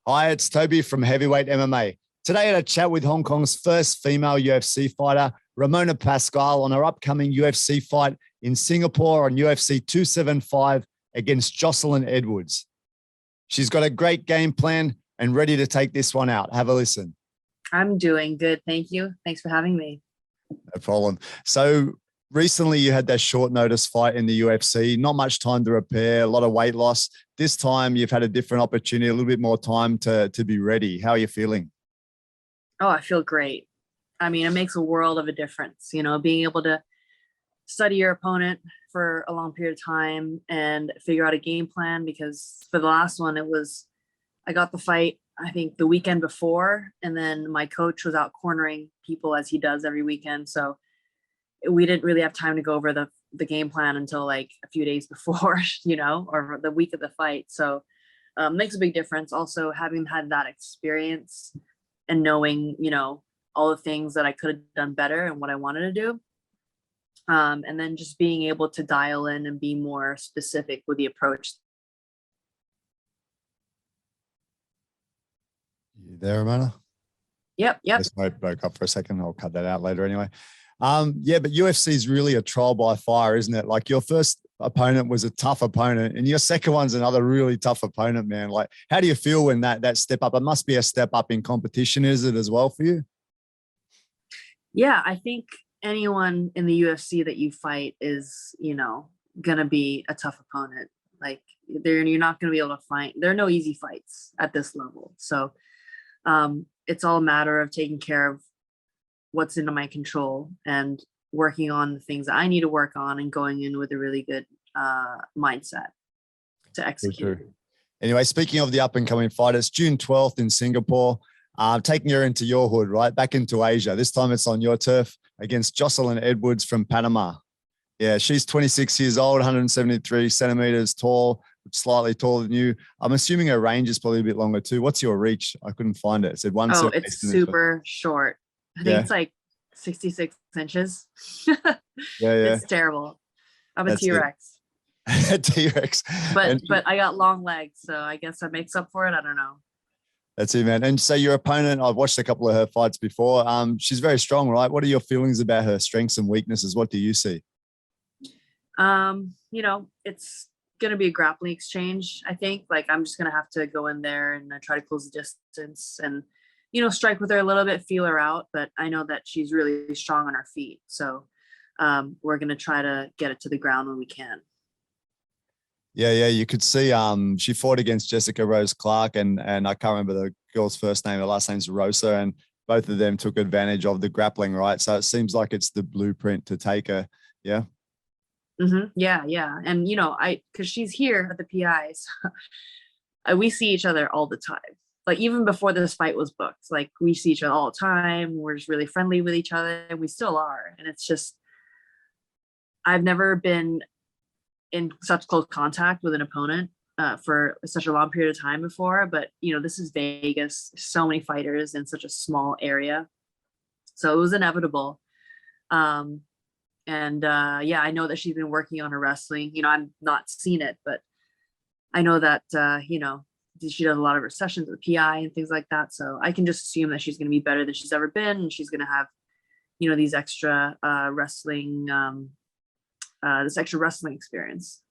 Hi, it's Toby from Heavyweight MMA. Today I had a chat with Hong Kong's first female UFC fighter, Ramona Pascual, on her upcoming UFC fight in Singapore on UFC275 against Joselyne Edwards. She's got a great game plan and ready to take this one out. Have a listen. I'm doing good. Thank you. Thanks for having me. No problem. So recently you had that short notice fight in the UFC, not much time to repair, a lot of weight loss. This time you've had a different opportunity, a little bit more time to be ready. How are you feeling? Oh, I feel great. I mean, it makes a world of a difference, being able to study your opponent for a long period of time and figure out a game plan, because for the last one, I got the fight, I think the weekend before, and then my coach was out cornering people as he does every weekend. So we didn't really have time to go over the game plan until like a few days before, or the week of the fight. So makes a big difference. Also, having had that experience and knowing, all the things that I could have done better and what I wanted to do. And then just being able to dial in and be more specific with the approach. You there, Ramona? Yep. This might broke up for a second. I'll cut that out later anyway. Yeah, but UFC is really a trial by fire, isn't it? Like your first opponent was a tough opponent and your second one's another really tough opponent, man. Like, how do you feel when that step up? It must be a step up in competition, is it as well for you? Yeah, I think anyone in the UFC that you fight is, gonna be a tough opponent. Like you're not gonna be able to fight. There are no easy fights at this level. So it's all a matter of taking care of what's into my control and working on the things that I need to work on and going in with a really good mindset to execute. Anyway, speaking of the up and coming fight, it's June 12th in Singapore, taking her into your hood, right? Back into Asia. This time it's on your turf against Joselyne Edwards from Panama. Yeah, she's 26 years old, 173 centimeters tall, slightly taller than you. I'm assuming her range is probably a bit longer too. What's your reach? I couldn't find it. It said 178. Oh, it's super short. I think it's like 66 inches. Yeah. It's terrible. I'm a T-Rex. T-Rex. But I got long legs, so I guess that makes up for it. I don't know. That's it, man. And so your opponent, I've watched a couple of her fights before. She's very strong, right? What are your feelings about her strengths and weaknesses? What do you see? It's going to be a grappling exchange, I think. Like, I'm just going to have to go in there and try to close the distance and, strike with her a little bit, feel her out. But I know that she's really strong on her feet. So we're going to try to get it to the ground when we can. Yeah. You could see she fought against Jessica Rose Clark and I can't remember the girl's first name. Her last name's Rosa, and both of them took advantage of the grappling, right? So it seems like it's the blueprint to take her. Yeah. Mm-hmm. Yeah. And, because she's here at the PIs, we see each other all the time. Like even before this fight was booked, like we see each other all the time. We're just really friendly with each other, and we still are. And it's just, I've never been in such close contact with an opponent for such a long period of time before. But, this is Vegas, so many fighters in such a small area. So it was inevitable. I know that she's been working on her wrestling. I've not seen it, but I know that, she does a lot of her sessions with PI and things like that. So I can just assume that she's going to be better than she's ever been. And she's going to have, these extra this extra wrestling experience.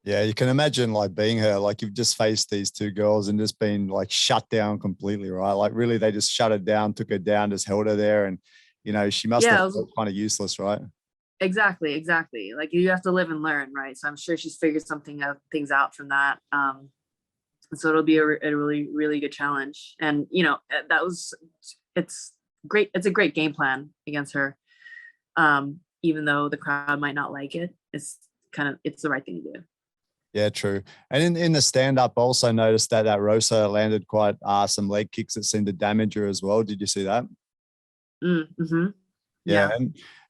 Yeah, you can imagine like being her, like you've just faced these two girls and just been like shut down completely, right? Like really, they just shut her down, took her down, just held her there. And, she must have felt kind of useless, right? Exactly. Like you have to live and learn, right? So I'm sure she's figured things out from that. So it'll be a really, really good challenge. And, it's great. It's a great game plan against her. Even though the crowd might not like it, it's the right thing to do. Yeah, true. And in the stand-up, I also noticed that Rosa landed quite some leg kicks that seemed to damage her as well. Did you see that? Mm-hmm. Yeah.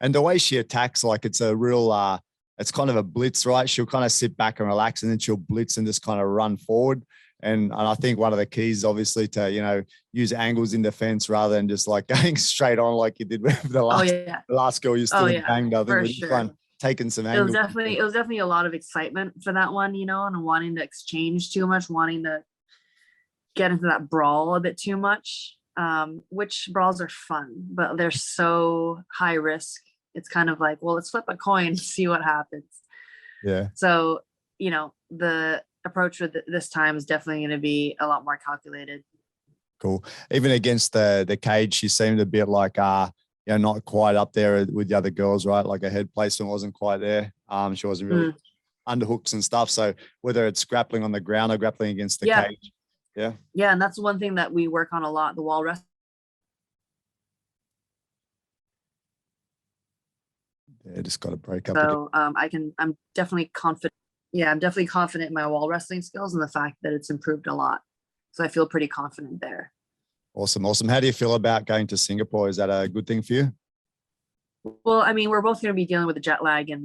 And the way she attacks, like it's a real, it's kind of a blitz, right? She'll kind of sit back and relax, and then she'll blitz and just kind of run forward. And I think one of the keys, obviously, to, use angles in defense rather than just like going straight on like you did with the last girl you still banged. I think sure. Taking some angles. It was definitely a lot of excitement for that one, and wanting to exchange too much, wanting to, get into that brawl a bit too much, which brawls are fun, but they're so high risk. It's kind of like, well, let's flip a coin and see what happens. Yeah. So, the approach with this time is definitely going to be a lot more calculated. Cool. Even against the cage, she seemed a bit like, not quite up there with the other girls, right? Like her head placement wasn't quite there. She wasn't really underhooks and stuff. So whether it's grappling on the ground or grappling against the cage. Yeah. Yeah. And that's one thing that we work on a lot, the wall wrestling. Yeah, just got to break up. So I'm definitely confident. Yeah, I'm definitely confident in my wall wrestling skills and the fact that it's improved a lot. So I feel pretty confident there. Awesome. How do you feel about going to Singapore? Is that a good thing for you? Well, I mean, we're both going to be dealing with the jet lag and,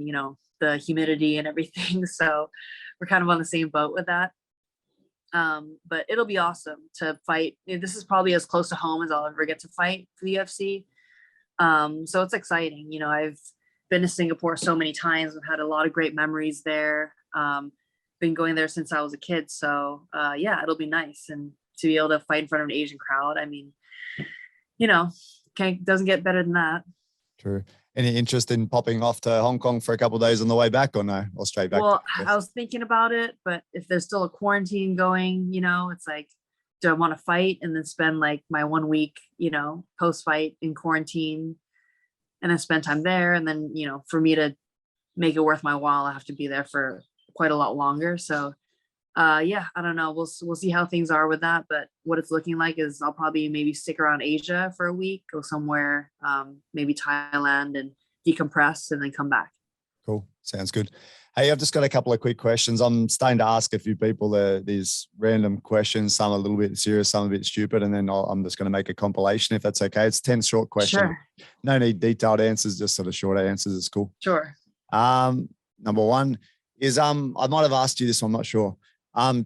the humidity and everything. So we're kind of on the same boat with that. But it'll be awesome to fight. This is probably as close to home as I'll ever get to fight for the UFC. So it's exciting. I've been to Singapore so many times. I've had a lot of great memories there. Been going there since I was a kid. So yeah, it'll be nice. And to be able to fight in front of an Asian crowd, I mean, doesn't get better than that. True. Any interest in popping off to Hong Kong for a couple of days on the way back, or no? Or straight back? Well, I was thinking about it, but if there's still a quarantine going, it's like, do I want to fight and then spend like my 1 week, post-fight in quarantine and then spend time there? And then, for me to make it worth my while, I have to be there for quite a lot longer. So yeah, I don't know. We'll see how things are with that. But what it's looking like is I'll probably maybe stick around Asia for a week, go somewhere, maybe Thailand, and decompress and then come back. Cool. Sounds good. Hey, I've just got a couple of quick questions. I'm starting to ask a few people these random questions, some a little bit serious, some a bit stupid, and then I'm just going to make a compilation if that's okay. It's 10 short questions. Sure. No need detailed answers, just sort of shorter answers. It's cool. Sure. Number one is I might have asked you this, I'm not sure.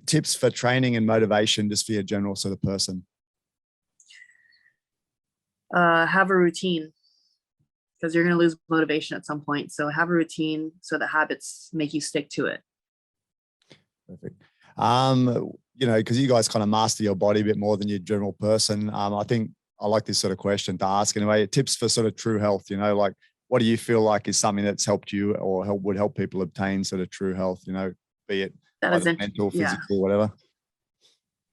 Tips for training and motivation just for your general sort of person. Have a routine, because you're going to lose motivation at some point. So have a routine so the habits make you stick to it. Perfect. Because you guys kind of master your body a bit more than your general person. I think I like this sort of question to ask anyway. Tips for sort of true health, like what do you feel like is something that's helped you or would help people obtain sort of true health, be it mental, physical, whatever.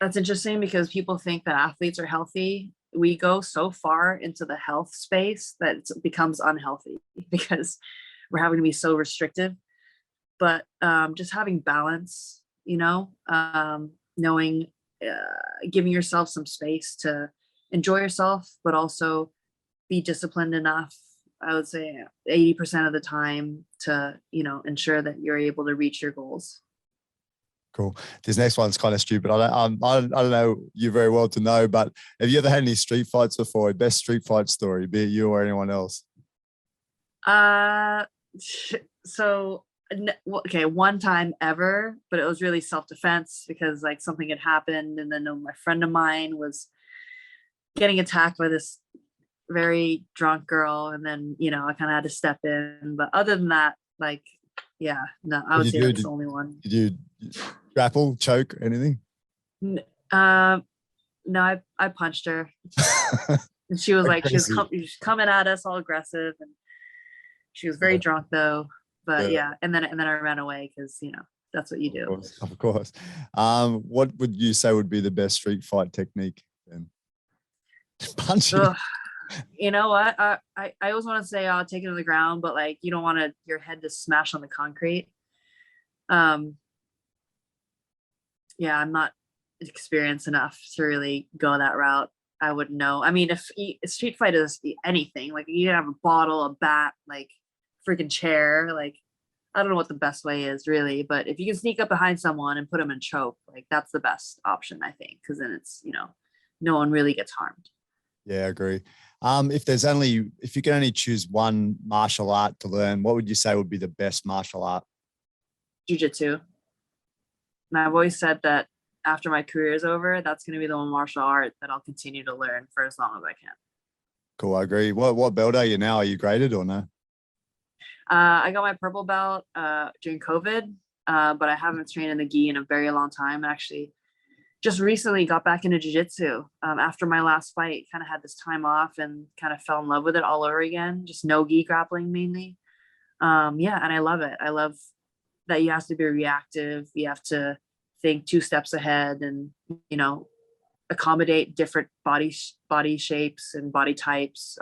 That's interesting because people think that athletes are healthy. We go so far into the health space that it becomes unhealthy because we're having to be so restrictive. But just having balance, knowing, giving yourself some space to enjoy yourself, but also be disciplined enough, I would say 80% of the time, to, ensure that you're able to reach your goals. Cool. This next one's kind of stupid. I don't know you very well to know, but have you ever had any street fights before? Best street fight story, be it you or anyone else? So, okay, one time ever, but it was really self-defense because like something had happened, and then my friend of mine was getting attacked by this very drunk girl, and then I kind of had to step in. But other than that, like, yeah, no, I would say that's the only one. Did you grapple, choke, anything? No, I punched her. And she was like, she was coming at us all aggressive, and she was very drunk though. But yeah, and then I ran away because that's what you do. Of course. What would you say would be the best street fight technique then? Punching. You know what? I always want to say I'll take it to the ground, but like you don't want your head to smash on the concrete. Yeah, I'm not experienced enough to really go that route. I wouldn't know. I mean, if street fight is anything, like you can have a bottle, a bat, like freaking chair, like I don't know what the best way is really, but if you can sneak up behind someone and put them in choke, like that's the best option, I think, because then it's no one really gets harmed. Yeah, I agree. If you can only choose one martial art to learn, what would you say would be the best martial art? Jiu-jitsu. And I've always said that after my career is over, that's going to be the one martial art that I'll continue to learn for as long as I can. Cool, I agree. What belt are you now? Are you graded or no? I got my purple belt during COVID, but I haven't trained in the gi in a very long time. Actually, just recently got back into jiu-jitsu after my last fight. Kind of had this time off and kind of fell in love with it all over again. Just no-gi grappling mainly. Yeah, and I love it. I love that you have to be reactive. You have to think 2 steps ahead and, you know, accommodate different body shapes and body types,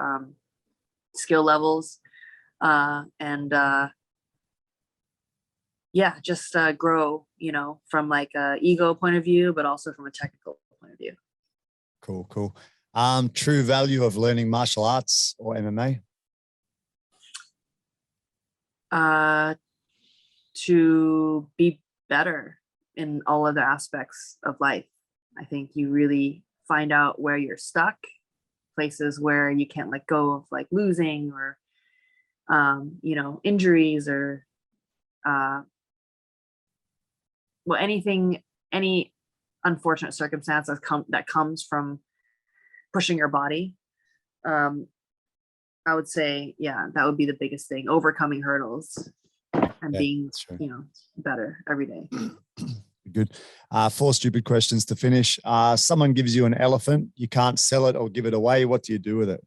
skill levels, and yeah, just grow, you know, from like a ego point of view, but also from a technical point of view. Cool, cool. True value of learning martial arts or MMA? To be better in all other aspects of life. I think you really find out where you're stuck, places where you can't let go of, like losing or, you know, injuries or, well, any unfortunate circumstance that comes from pushing your body. I would say, yeah, that would be the biggest thing, overcoming hurdles and being, you know, better every day. Good. 4 stupid questions to finish. Someone gives you an elephant, you can't sell it or give it away. What do you do with it?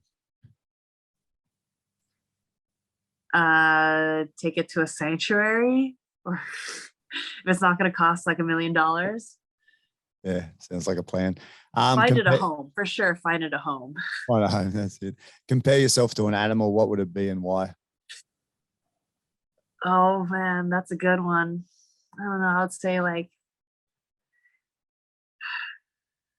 Take it to a sanctuary, or if it's not going to cost like $1 million. Yeah, sounds like a plan. Find it a home, for sure. Find it a home. Find a home, that's it. Compare yourself to an animal. What would it be and why? Oh man, that's a good one. I don't know. I would say like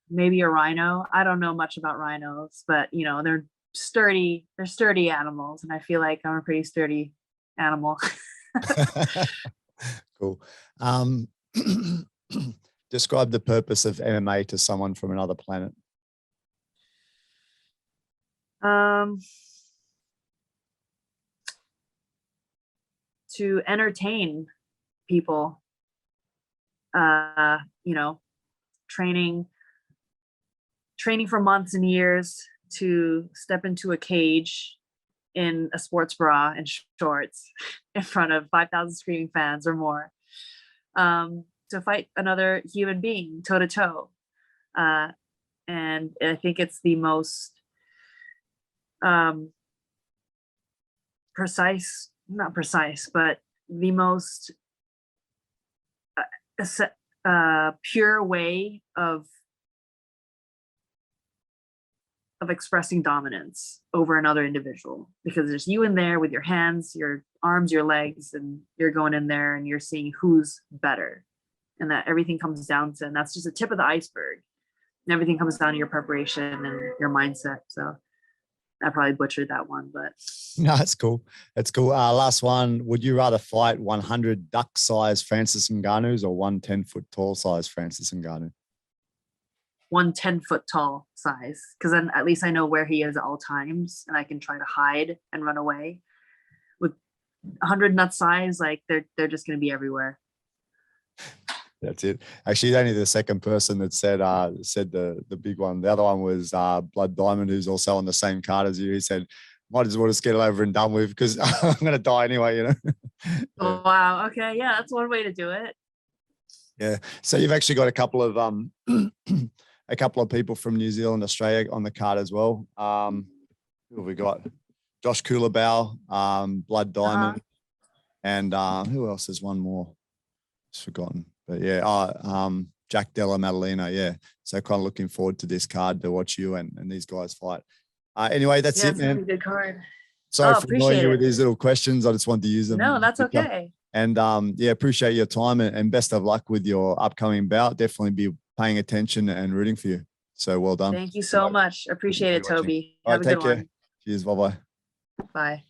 maybe a rhino. I don't know much about rhinos, but you know, they're sturdy animals, and I feel like I'm a pretty sturdy animal. Cool. Describe the purpose of MMA to someone from another planet. To entertain people, you know, training for months and years to step into a cage in a sports bra and shorts in front of 5,000 screaming fans or more, to fight another human being toe to toe. And I think it's the most not precise, but the most pure way of expressing dominance over another individual, because there's you in there with your hands, your arms, your legs, and you're going in there and you're seeing who's better, and that everything comes down to, and that's just the tip of the iceberg, and everything comes down to your preparation and your mindset. So I probably butchered that one, but no, that's cool. That's cool. Last one. Would you rather fight 100 duck-sized Francis Ngannou's or 1 10-foot tall size Francis Ngannou? 1 10-foot tall size, because then at least I know where he is at all times and I can try to hide and run away. With 100 nut size, like they're just going to be everywhere. That's it. Actually, only the second person that said the big one. The other one was Blood Diamond, who's also on the same card as you. He said, might as well just get it over and done with because I'm going to die anyway, you know. Yeah. Oh, wow. Okay. Yeah, that's one way to do it. Yeah. So you've actually got a couple of people from New Zealand, Australia on the card as well. Who have we got? Josh Coolabau, Blood Diamond, and who else? There's one more. Just forgotten. But yeah, Jack Della Maddalena. Yeah. So kind of looking forward to this card to watch you and these guys fight. Anyway, that's it, man. It's a good card. Sorry for annoying you with these little questions. I just wanted to use them. No, that's okay. And yeah, appreciate your time and best of luck with your upcoming bout. Definitely be paying attention and rooting for you. So well done. Thank you so much. Appreciate it, Toby. All right, Have a good one. Cheers. Bye-bye. Bye.